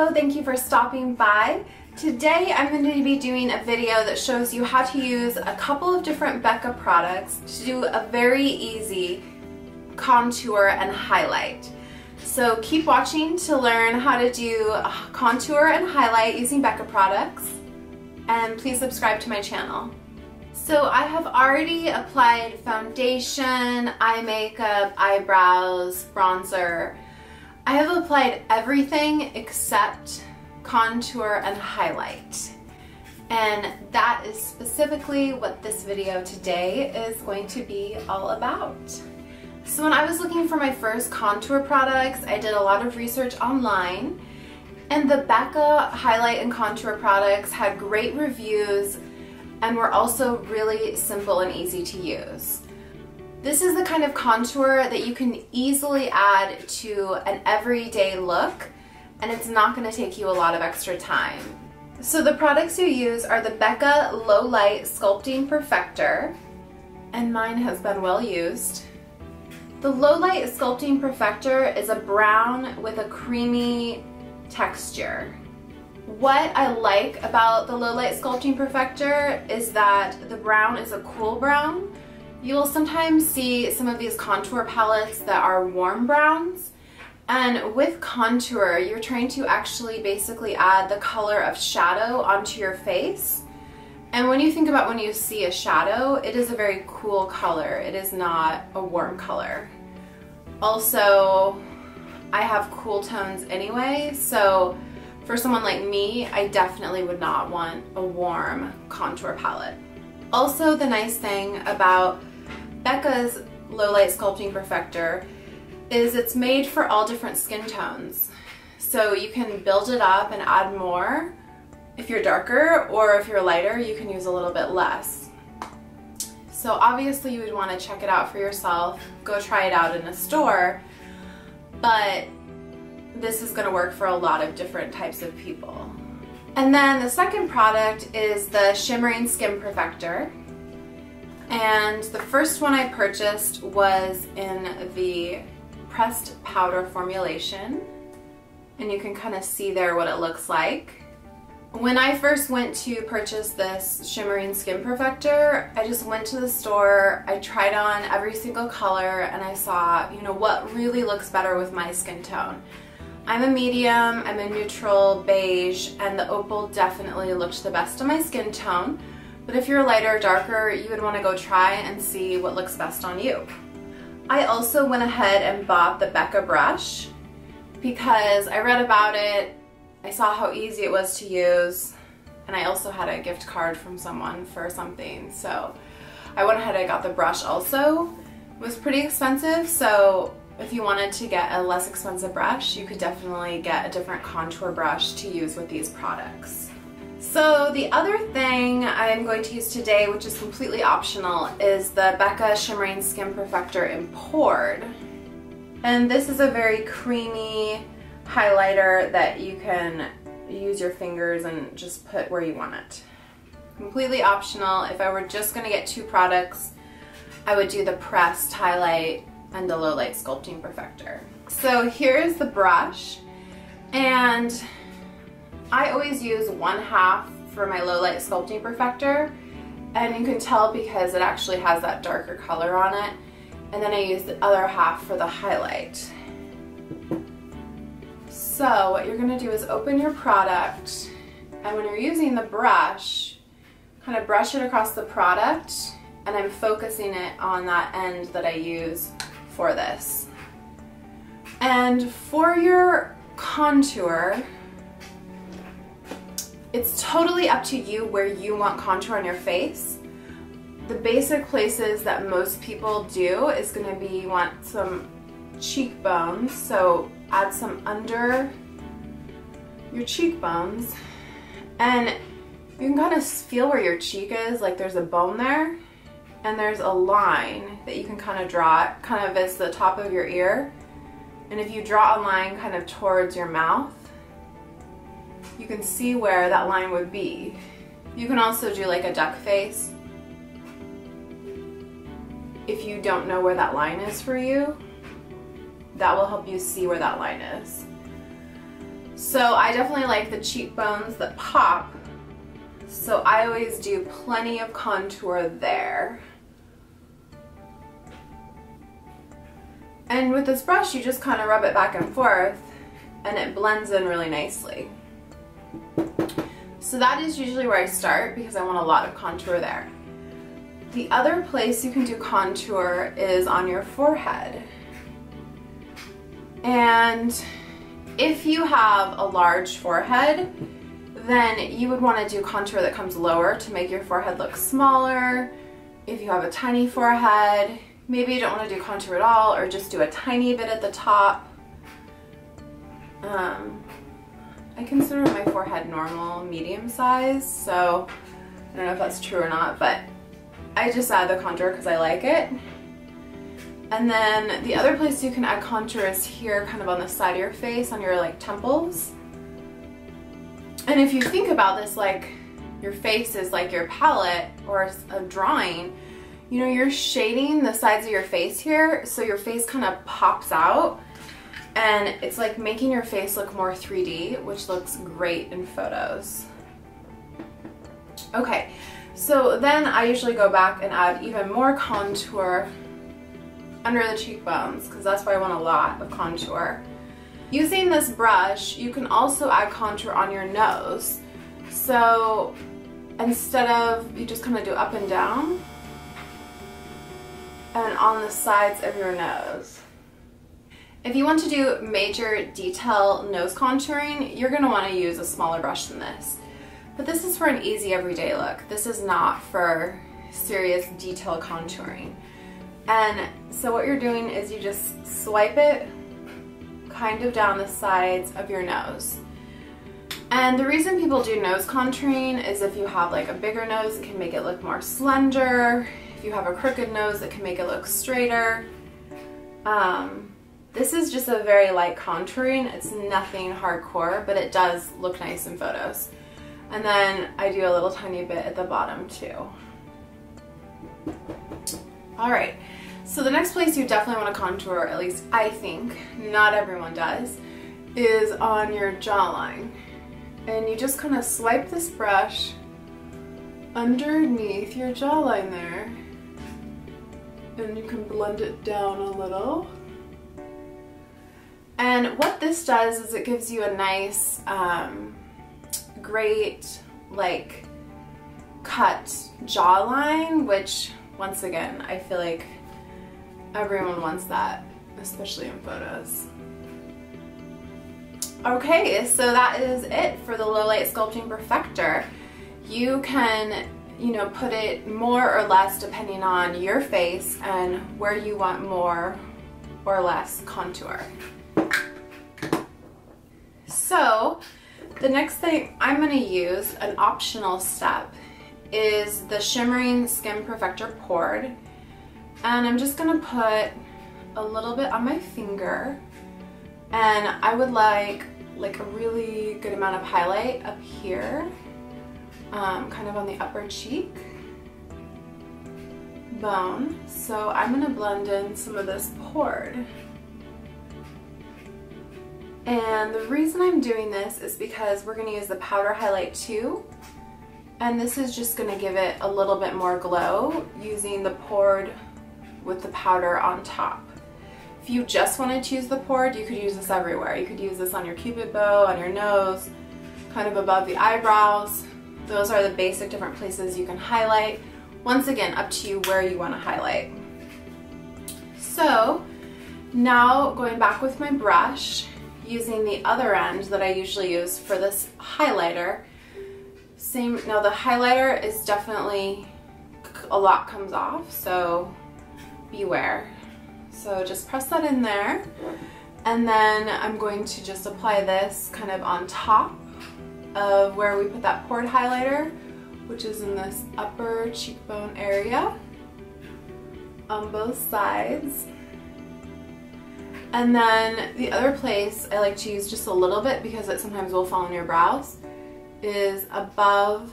Hello, thank you for stopping by. Today I'm going to be doing a video that shows you how to use a couple of different Becca products to do a very easy contour and highlight. So keep watching to learn how to do a contour and highlight using Becca products, and please subscribe to my channel. So I have already applied foundation, eye makeup, eyebrows, bronzer. I have applied everything except contour and highlight. And that is specifically what this video today is going to be all about. So when I was looking for my first contour products, I did a lot of research online, and the Becca highlight and contour products had great reviews and were also really simple and easy to use. This is the kind of contour that you can easily add to an everyday look, and it's not going to take you a lot of extra time. So the products you use are the Becca Low Light Sculpting Perfector, and mine has been well used. The Low Light Sculpting Perfector is a brown with a creamy texture. What I like about the Low Light Sculpting Perfector is that the brown is a cool brown. You will sometimes see some of these contour palettes that are warm browns, and with contour you're trying to actually basically add the color of shadow onto your face. And when you think about when you see a shadow, it is a very cool color. It is not a warm color. Also, I have cool tones anyway, so for someone like me, I definitely would not want a warm contour palette. Also, the nice thing about Becca's Low Light Sculpting Perfector is it's made for all different skin tones. So you can build it up and add more if you're darker, or if you're lighter, you can use a little bit less. So obviously you would want to check it out for yourself, go try it out in a store, but this is going to work for a lot of different types of people. And then the second product is the Shimmering Skin Perfector. And the first one I purchased was in the pressed powder formulation. And you can kind of see there what it looks like. When I first went to purchase this Shimmering Skin Perfector, I just went to the store, I tried on every single color, and I saw, you know, what really looks better with my skin tone. I'm a medium, I'm a neutral beige, and the opal definitely looked the best on my skin tone. But if you're lighter or darker, you would want to go try and see what looks best on you. I also went ahead and bought the Becca brush because I read about it, I saw how easy it was to use, and I also had a gift card from someone for something, so I went ahead and got the brush also. It was pretty expensive, so if you wanted to get a less expensive brush, you could definitely get a different contour brush to use with these products. So the other thing I'm going to use today, which is completely optional, is the Becca Shimmering Skin Perfector in Poured. And this is a very creamy highlighter that you can use your fingers and just put where you want it. Completely optional. If I were just going to get two products, I would do the pressed highlight and the Low Light Sculpting Perfector. So here's the brush, and I always use 1/2 for my Low Light Sculpting Perfector, and you can tell because it actually has that darker color on it, and then I use the other half for the highlight. So what you're going to do is open your product, and when you're using the brush, kind of brush it across the product, and I'm focusing it on that end that I use for this. And for your contour, it's totally up to you where you want contour on your face. The basic places that most people do is going to be, you want some cheekbones, so add some under your cheekbones, and you can kind of feel where your cheek is, like there's a bone there, and there's a line that you can kind of draw, kind of as the top of your ear. And if you draw a line kind of towards your mouth, you can see where that line would be. You can also do like a duck face if you don't know where that line is for you. That will help you see where that line is. So I definitely like the cheekbones that pop, so I always do plenty of contour there. And with this brush, you just kind of rub it back and forth and it blends in really nicely. So that is usually where I start because I want a lot of contour there. The other place you can do contour is on your forehead. And if you have a large forehead, then you would want to do contour that comes lower to make your forehead look smaller. If you have a tiny forehead, maybe you don't want to do contour at all, or just do a tiny bit at the top. I consider my forehead normal, medium size, so I don't know if that's true or not, but I just add the contour because I like it. And then the other place you can add contour is here, kind of on the side of your face, on your like temples. And if you think about this, like your face is like your palette or a drawing, you know, you're shading the sides of your face here so your face kind of pops out, and it's like making your face look more 3D, which looks great in photos. Okay, so then I usually go back and add even more contour under the cheekbones because that's where I want a lot of contour. Using this brush, you can also add contour on your nose. So instead of, you just kind of do up and down and on the sides of your nose. If you want to do major detail nose contouring, you're going to want to use a smaller brush than this. But this is for an easy everyday look. This is not for serious detail contouring. And so what you're doing is you just swipe it kind of down the sides of your nose. And the reason people do nose contouring is if you have like a bigger nose, it can make it look more slender. If you have a crooked nose, it can make it look straighter. This is just a very light contouring. It's nothing hardcore, but it does look nice in photos. And then I do a little tiny bit at the bottom too. All right, so the next place you definitely want to contour, at least I think, not everyone does, is on your jawline. And you just kind of swipe this brush underneath your jawline there, and you can blend it down a little. And what this does is it gives you a nice, great, like, cut jawline, which, once again, I feel like everyone wants that, especially in photos. Okay, so that is it for the Low Light Sculpting Perfector. You can, you know, put it more or less depending on your face and where you want more or less contour. So the next thing I'm going to use, an optional step, is the Shimmering Skin Perfector Poured. And I'm just going to put a little bit on my finger, and I would like a really good amount of highlight up here, kind of on the upper cheek bone. So I'm going to blend in some of this poured. And the reason I'm doing this is because we're going to use the powder highlight too, and this is just going to give it a little bit more glow using the poured with the powder on top. If you just wanted to use the poured, you could use this everywhere. You could use this on your cupid bow, on your nose, kind of above the eyebrows. Those are the basic different places you can highlight. Once again, up to you where you want to highlight. So now going back with my brush, using the other end that I usually use for this highlighter. Now the highlighter is definitely, a lot comes off, so beware. So just press that in there, and then I'm going to just apply this kind of on top of where we put that poured highlighter, which is in this upper cheekbone area on both sides. And then the other place I like to use just a little bit, because it sometimes will fall on your brows, is above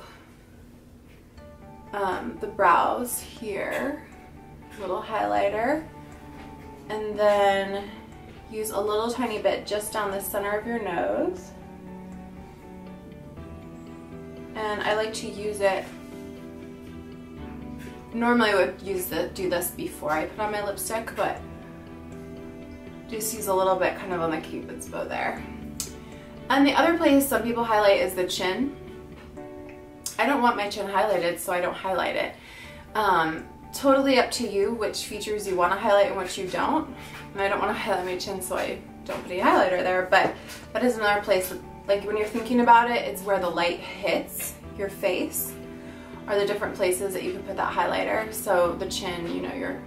the brows here, little highlighter, and then use a little tiny bit just down the center of your nose. and I like to use it. Normally I would do this before I put on my lipstick, but just use a little bit kind of on the cupid's bow there. And the other place some people highlight is the chin. I don't want my chin highlighted, so I don't highlight it. Totally up to you which features you want to highlight and which you don't. And I don't want to highlight my chin, so I don't put any highlighter there, but that is another place, like when you're thinking about it, it's where the light hits your face, are the different places that you can put that highlighter. So the chin, you know,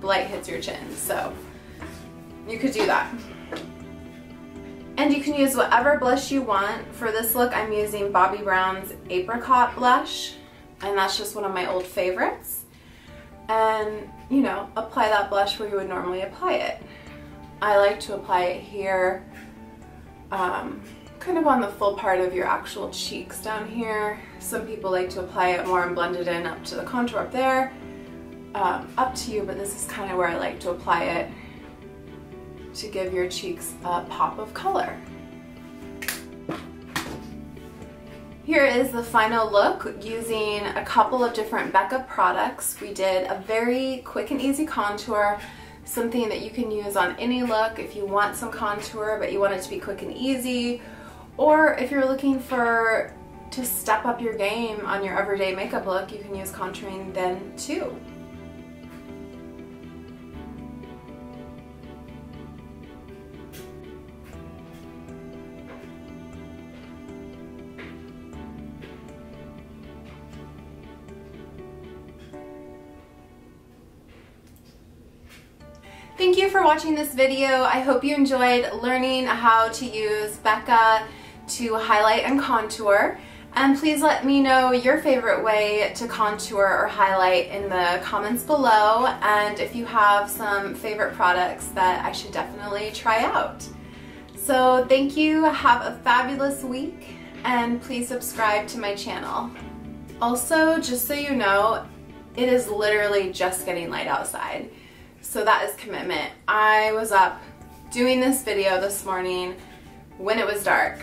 the light hits your chin, so you could do that. And you can use whatever blush you want. For this look, I'm using Bobbi Brown's Apricot blush, and that's just one of my old favorites. And, you know, apply that blush where you would normally apply it. I like to apply it here, kind of on the full part of your actual cheeks down here. Some people like to apply it more and blend it in up to the contour up there. Up to you, but this is kind of where I like to apply it to give your cheeks a pop of color. Here is the final look using a couple of different Becca products. We did a very quick and easy contour, something that you can use on any look if you want some contour but you want it to be quick and easy, or if you're looking to step up your game on your everyday makeup look, you can use contouring then too. Thank you for watching this video. I hope you enjoyed learning how to use Becca to highlight and contour. And please let me know your favorite way to contour or highlight in the comments below, and if you have some favorite products that I should definitely try out. So thank you, have a fabulous week, and please subscribe to my channel. Also, just so you know, it is literally just getting light outside. So that is commitment. I was up doing this video this morning when it was dark.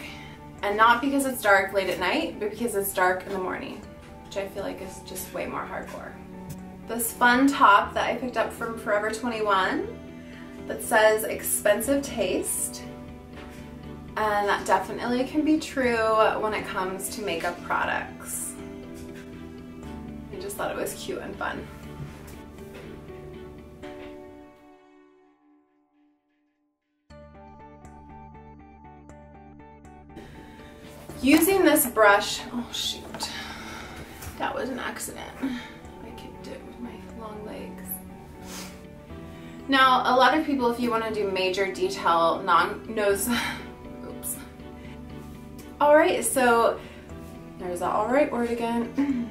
And not because it's dark late at night, but because it's dark in the morning, which I feel like is just way more hardcore. This fun top that I picked up from Forever 21 that says expensive taste. And that definitely can be true when it comes to makeup products. I just thought it was cute and fun. Using this brush, oh shoot, that was an accident. I kicked it with my long legs. Now, a lot of people, if you want to do major detail, nose, oops. Alright, so there's that alright word again.